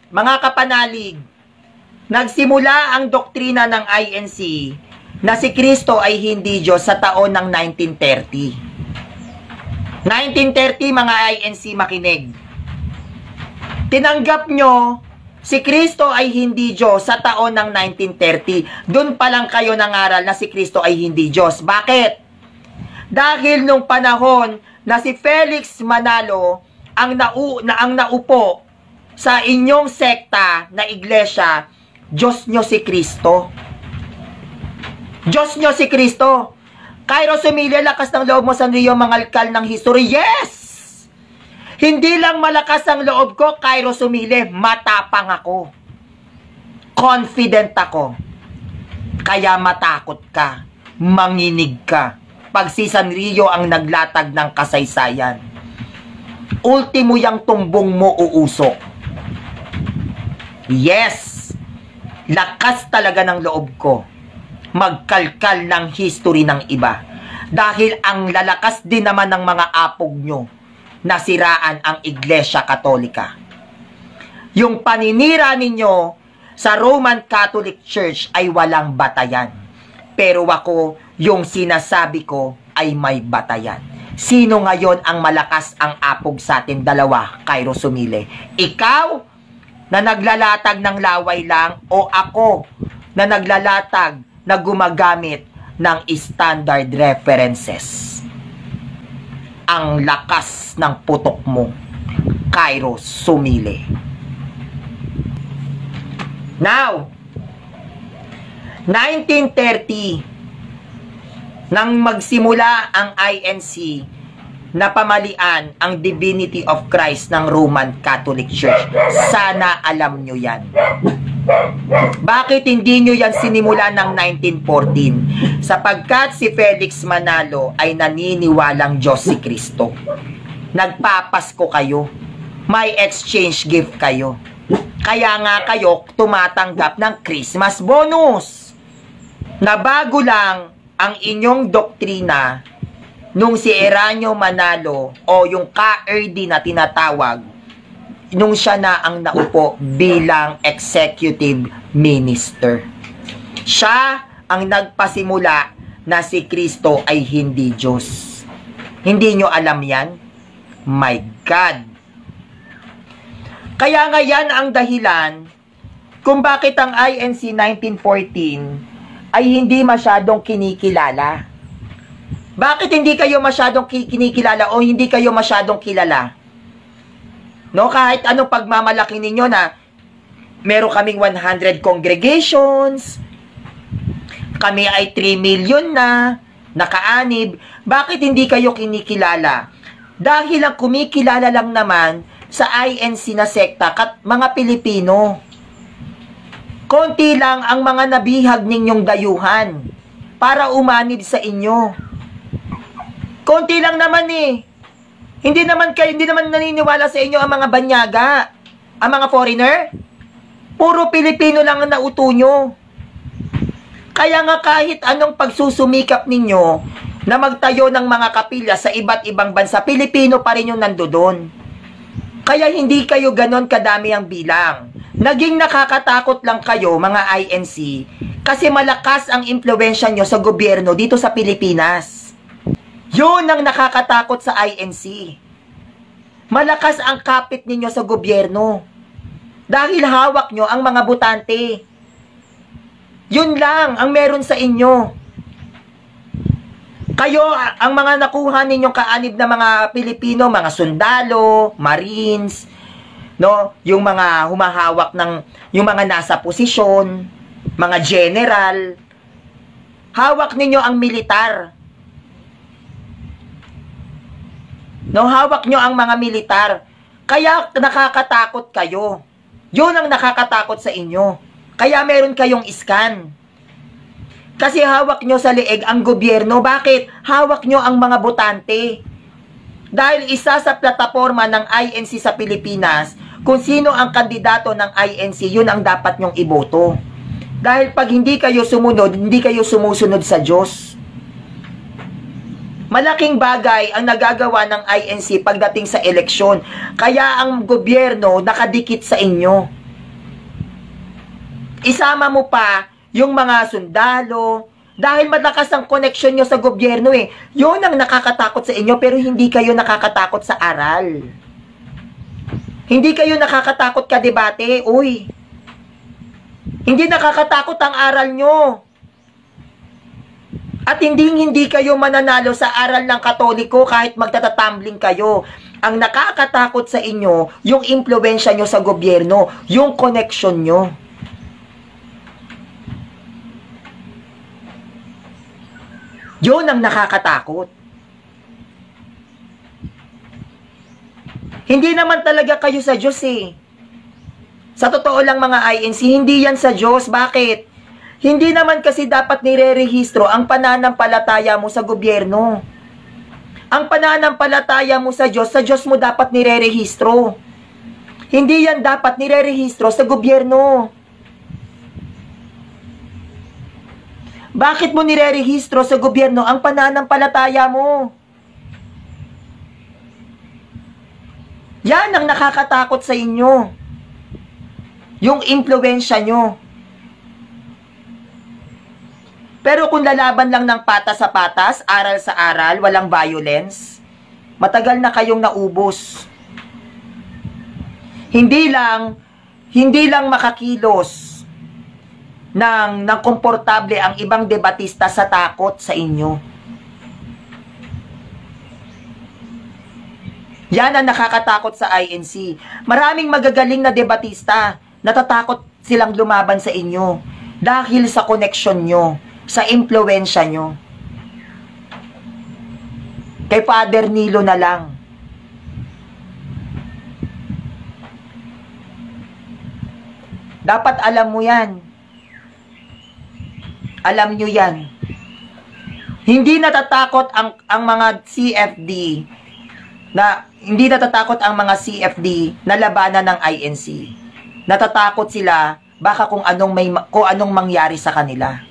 mga kapanalig, nagsimula ang doktrina ng INC na si Kristo ay hindi Diyos sa taon ng 1930. 1930, mga INC, makinig. Tinanggap nyo si Kristo ay hindi Diyos sa taon ng 1930. Doon pa lang kayo nangaral na si Kristo ay hindi Diyos. Bakit? Dahil nung panahon na si Felix Manalo ang naupo sa inyong sekta na iglesia, Diyos nyo si Kristo. Diyos nyo si Kristo. Kairos Humilya, lakas ng loob mo, Sanrio, mangalkal ng history. Yes! Hindi lang malakas ang loob ko, Kairos Humilya, matapang ako. Confident ako. Kaya matakot ka. Manginig ka. Pag si Sanrio ang naglatag ng kasaysayan, ultimo yang tumbong mo uusok. Yes! Lakas talaga ng loob ko magkalkal ng history ng iba. Dahil ang lalakas din naman ng mga apog nyo na siraan ang Iglesia Katolika. Yung paninira ninyo sa Roman Catholic Church ay walang batayan. Pero ako, yung sinasabi ko ay may batayan. Sino ngayon ang malakas ang apog sa atin dalawa, Kairos Humilya? Ikaw na naglalatag ng laway lang o ako na naglalatag na gumagamit ng standard references? Ang lakas ng putok mo, Kairos Humilya. Now, 1930, nang magsimula ang INC na pamalian ang Divinity of Christ ng Roman Catholic Church. Sana alam nyo yan. Bakit hindi nyo yan sinimula ng 1914? Sapagkat si Felix Manalo ay naniniwalang Diyos si Kristo. Nagpapasko kayo. May exchange gift kayo. Kaya nga kayo tumatanggap ng Christmas bonus. Nabago lang ang inyong doktrina nung si Eranio Manalo o yung KRD na tinatawag, nung siya na ang naupo bilang executive minister. Siya ang nagpasimula na si Kristo ay hindi Diyos. Hindi nyo alam yan? My God! Kaya nga yan ang dahilan kung bakit ang INC 1914 ay hindi masyadong kinikilala. Bakit hindi kayo masyadong kinikilala o hindi kayo masyadong kilala? No, kahit anong pagmamalaki ninyo na meron kaming 100 congregations, kami ay 3 million na, nakaanib, bakit hindi kayo kinikilala? Dahil ang kumikilala lang naman sa INC na sekta, mga Pilipino. Konti lang ang mga nabihag ninyong dayuhan para umanib sa inyo. Konti lang naman eh. Hindi naman naniniwala sa inyo ang mga banyaga, ang mga foreigner. Puro Pilipino lang ang nauto nyo. Kaya nga kahit anong pagsusumikap ninyo na magtayo ng mga kapilya sa iba't ibang bansa, Pilipino pa rin yung nandoon. Kaya hindi kayo ganon kadami ang bilang. Naging nakakatakot lang kayo, mga INC, kasi malakas ang impluwensya nyo sa gobyerno dito sa Pilipinas. Yun ang nakakatakot sa INC. Malakas ang kapit ninyo sa gobyerno. Dahil hawak nyo ang mga butante. Yun lang ang meron sa inyo. Kayo, ang mga nakuha ninyong kaanib na mga Pilipino, mga sundalo, marines, no, yung mga humahawak ng, yung mga nasa posisyon, mga general, hawak ninyo ang militar. No, hawak nyo ang mga militar. Kaya nakakatakot kayo. Yun ang nakakatakot sa inyo. Kaya meron kayong iskan. Kasi hawak nyo sa leeg ang gobyerno. Bakit? Hawak nyo ang mga botante. Dahil isa sa plataforma ng INC sa Pilipinas, kung sino ang kandidato ng INC, yun ang dapat nyong iboto. Dahil pag hindi kayo sumunod, hindi kayo sumusunod sa Diyos. Malaking bagay ang nagagawa ng INC pagdating sa eleksyon. Kaya ang gobyerno nakadikit sa inyo. Isama mo pa yung mga sundalo, dahil malakas ang connection nyo sa gobyerno eh. Yun ang nakakatakot sa inyo, pero hindi kayo nakakatakot sa aral. Hindi kayo nakakatakot ka debate, uy. Hindi nakakatakot ang aral nyo. At hindi kayo mananalo sa aral ng Katoliko kahit magtatatumbling kayo. Ang nakakatakot sa inyo, yung impluwensya nyo sa gobyerno, yung connection nyo. Yun ang nakakatakot. Hindi naman talaga kayo sa Diyos eh. Sa totoo lang mga INC, hindi yan sa Diyos. Bakit? Hindi naman kasi dapat nire-rehistro ang pananampalataya mo sa gobyerno. Ang pananampalataya mo sa Diyos mo dapat nire-rehistro. Hindi yan dapat nire-rehistro sa gobyerno. Bakit mo nire-rehistro sa gobyerno ang pananampalataya mo? Yan ang nakakatakot sa inyo. Yung impluwensya nyo. Pero kung lalaban lang ng patas sa patas, aral sa aral, walang violence, matagal na kayong naubos. Hindi lang makakilos ng komportable ang ibang debatista sa takot sa inyo. Yan ang nakakatakot sa INC. Maraming magagaling na debatista, natatakot silang lumaban sa inyo dahil sa connection nyo, sa impluwensya nyo. Kay Father Nilo na lang. Dapat alam mo yan. Alam nyo yan. Hindi natatakot ang mga CFD na labanan ng INC. Natatakot sila baka kung anong mangyari sa kanila.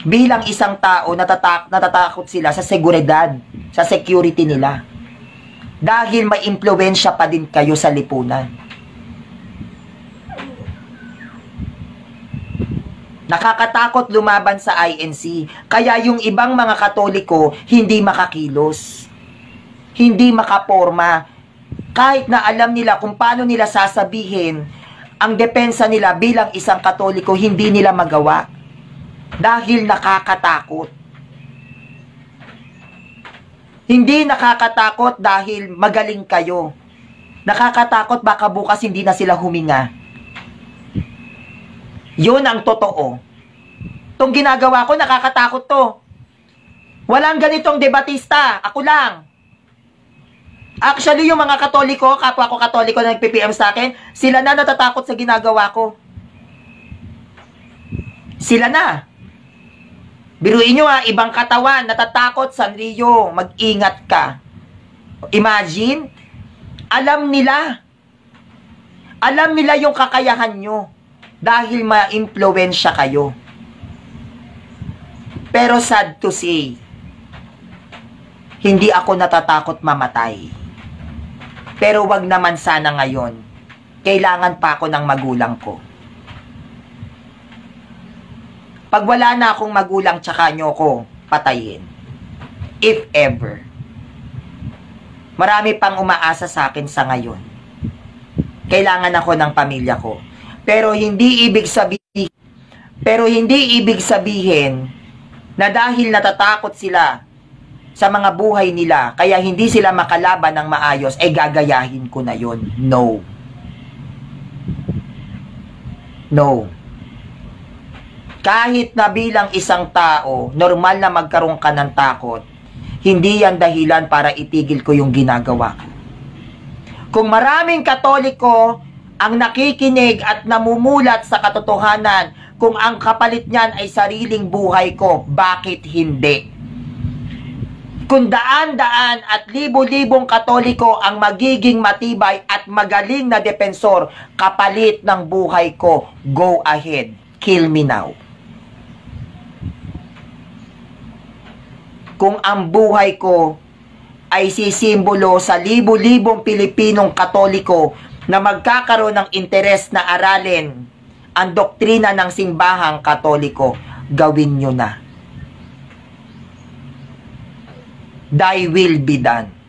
Bilang isang tao, natatakot sila sa seguridad, sa security nila. Dahil may impluwensya pa din kayo sa lipunan. Nakakatakot lumaban sa INC. Kaya yung ibang mga Katoliko, hindi makakilos. Hindi makaporma. Kahit na alam nila kung paano nila sasabihin, ang depensa nila bilang isang Katoliko, hindi nila magawa. Dahil nakakatakot. Hindi nakakatakot dahil magaling kayo. Nakakatakot baka bukas hindi na sila huminga. Yun ang totoo. Itong ginagawa ko, nakakatakot to. Walang ganitong debatista. Ako lang. Actually, yung mga Katoliko, kapwa ko Katoliko na nag-PPM sa akin, sila na natatakot sa ginagawa ko. Sila na. Biruin nyo ibang katawan, natatakot, Sanrio, mag-ingat ka. Imagine, alam nila yung kakayahan nyo dahil ma-impluwensya kayo. Pero sad to say, hindi ako natatakot mamatay. Pero wag naman sana ngayon. Kailangan pa ako ng magulang ko. Pag wala na akong magulang, tsaka nyo ko patayin. If ever. Marami pang umaasa sa akin sa ngayon. Kailangan ako ng pamilya ko. Pero hindi ibig sabihin na dahil natatakot sila sa mga buhay nila, kaya hindi sila makalaban ng maayos, gagayahin ko na yon. No. No. Kahit na bilang isang tao, normal na magkaroon ka ng takot, hindi yan dahilan para itigil ko yung ginagawa ko. Kung maraming Katoliko ang nakikinig at namumulat sa katotohanan, kung ang kapalit niyan ay sariling buhay ko, bakit hindi? Kung daan-daan at libo-libong Katoliko ang magiging matibay at magaling na depensor, kapalit ng buhay ko, go ahead, kill me now. Kung ang buhay ko ay sisimbolo sa libo-libong Pilipinong Katoliko na magkakaroon ng interes na aralin ang doktrina ng simbahang Katoliko, gawin nyo na. Thy will be done.